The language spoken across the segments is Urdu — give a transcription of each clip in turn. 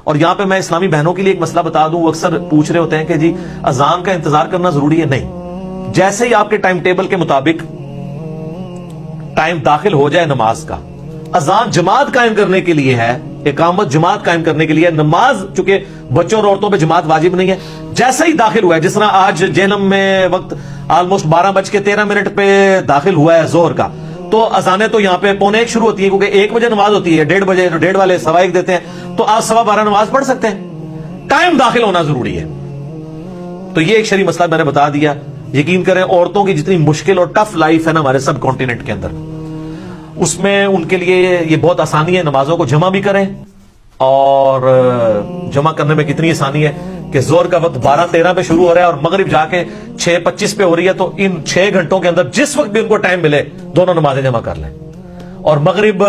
اور یہاں پہ میں اسلامی بہنوں کے لیے ایک مسئلہ بتا دوں، وہ اکثر پوچھ رہے ہوتے ہیں کہ جی اذان کا انتظار کرنا ضروری ہے. نہیں، جیسے ہی آپ کے ٹائم ٹیبل کے مطابق ٹائم داخل ہو جائے نماز کا، اذان جماعت قائم کرنے کے لیے ہے، اقامت جماعت قائم کرنے کے لیے، نماز چونکہ بچوں اور عورتوں پہ جماعت واجب نہیں ہے، جیسے ہی داخل ہوا ہے، جس طرح آج جہنم میں وقت آلموسٹ 12:13 پہ داخل ہوا ہے ظہر کا، تو اذانیں تو یہاں پہ 11:45 شروع ہوتی ہے، کیونکہ 1 بجے نماز ہوتی ہے، 1:30 بجے، 1:30 والے 1:15 دیتے ہیں، تو آپ 12:15 نماز پڑھ سکتے ہیں. ٹائم داخل ہونا ضروری ہے. تو یہ ایک شرعی مسئلہ میں نے بتا دیا. یقین کریں عورتوں کی جتنی مشکل اور ٹف لائف ہے نا ہمارے سب کانٹیننٹ کے اندر، اس میں ان کے لیے یہ بہت آسانی ہے. نمازوں کو جمع بھی کریں، اور جمع کرنے میں کتنی آسانی ہے کہ ظہر کا وقت 12:13 پہ شروع ہو رہا ہے اور مغرب جا کے 6:25 پہ ہو رہی ہے، تو ان 6 گھنٹوں کے اندر جس وقت بھی ان کو ٹائم ملے دونوں نمازیں جمع کر لیں. اور مغرب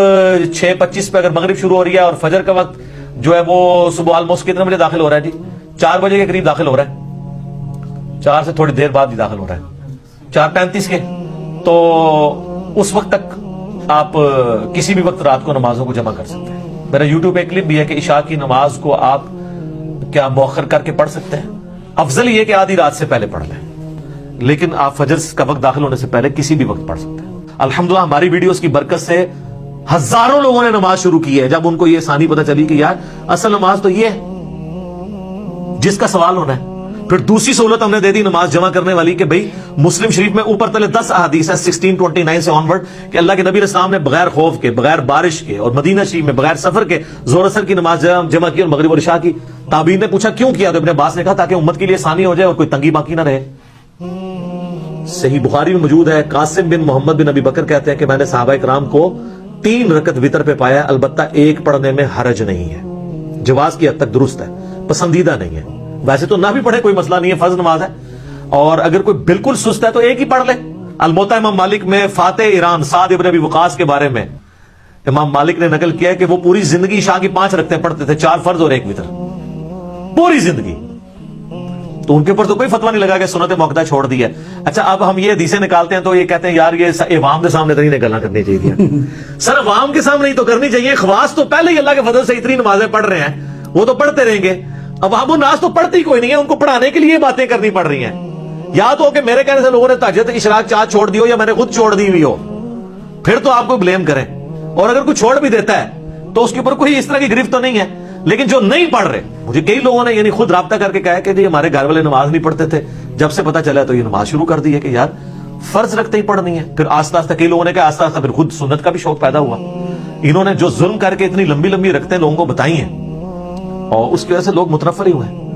6:25 پہ اگر مغرب شروع ہو رہی ہے اور فجر کا وقت جو ہے وہ صبح آلموسٹ کتنے بجے داخل ہو رہا ہے جی؟ 4 بجے کے قریب داخل ہو رہا ہے، 4 سے تھوڑی دیر بعد ہی داخل ہو رہا ہے، 4:35 کے. تو اس وقت تک آپ کسی بھی وقت رات کو نمازوں کو جمع کر سکتے ہیں. میرا یوٹیوب پہ کلپ بھی ہے کہ عشاء کی نماز کو آپ کیا مؤخر کر کے پڑھ سکتے ہیں. افضل یہ کہ آدھی رات سے پہلے پڑھ لیں، لیکن آپ فجر کا وقت داخل ہونے سے پہلے کسی بھی وقت پڑھ سکتے ہیں. الحمدللہ ہماری ویڈیوز کی برکت سے ہزاروں لوگوں نے نماز شروع کی ہے. جب ان کو یہ آسانی پتہ چلی کہ یار اصل نماز تو یہ ہے جس کا سوال ہونا ہے. پھر دوسری سہولت ہم نے دے دی نماز جمع کرنے والی کہ بھئی مسلم شریف میں اوپر تلے 10 احادیث ہے 1629 سے آنورڈ کہ اللہ کے نبی علیہ السلام نے بغیر خوف کے، بغیر بارش کے، اور مدینہ شریف میں بغیر سفر کے ظہر اثر کی نماز جمع کی اور مغرب اور عشاء کی. تابعین نے پوچھا کیوں کیا؟ تو ابن عباس نے کہا تاکہ امت کے لیے آسانی ہو جائے اور کوئی تنگی باقی نہ رہے. صحیح بخاری میں موجود ہے. قاسم بن محمد بن ابی بکر کہتے ہیں کہ میں نے صحابہ کرام کو 3 رکعت وتر پہ پایا، البتہ ایک پڑھنے میں حرج نہیں ہے، جواز کی حد تک درست ہے، پسندیدہ نہیں ہے. ویسے تو نہ بھی پڑھے کوئی مسئلہ نہیں ہے، فرض نماز ہے. اور اگر کوئی بالکل سست ہے تو ایک ہی پڑھ لے. الموطا امام مالک میں فاتح ایران سعد ابن ابی وقاص کے بارے میں امام مالک نے نقل کیا ہے کہ وہ پوری زندگی عشاء کی 5 رکعتیں پڑھتے تھے، 4 فرض اور 1 وتر، پوری زندگی. تو ان کے اوپر تو کوئی فتویٰ نہیں لگا کہ سنت موقدہ چھوڑ دی ہے. اچھا اب ہم یہ حدیثیں نکالتے ہیں تو یہ کہتے ہیں یار یہ عوام کے سامنے تو نہیں نکلنا کرنی چاہیے. سر عوام کے سامنے ہی تو کرنی چاہیے. خواص تو پہلے ہی اللہ کے فضل سے اتنی نمازیں پڑھ رہے ہیں، وہ تو پڑھتے رہیں گے. عوام الناس تو پڑھتی کوئی نہیں ہے، ان کو پڑھانے کے لیے باتیں کرنی پڑ رہی ہیں. یا تو کہ میرے کہنے سے لوگوں نے تہجد اشراق چاہ چھوڑ دی ہو یا میں نے خود چھوڑ دی ہوئی ہو، پھر تو آپ کو بلیم کریں. اور اگر کوئی چھوڑ بھی دیتا ہے تو اس کے اوپر کوئی اس طرح کی گرفت تو نہیں ہے. لیکن جو نہیں پڑھ رہے، مجھے کئی لوگوں نے یعنی خود رابطہ کر کے کہا کہ جی ہمارے گھر والے نماز نہیں پڑھتے تھے، جب سے پتہ چلا تو یہ نماز شروع کر دی ہے کہ یار فرض رکھتے ہی پڑھنی ہے. پھر آہستہ آہستہ کئی لوگوں نے کہا آہستہ آہستہ پھر خود سنت کا بھی شوق پیدا ہوا. انہوں نے جو ظلم کر کے اتنی لمبی لمبی رکھتے لوگوں کو بتائی ہیں اور اس کی وجہ سے لوگ متنفر ہی ہوئے ہیں.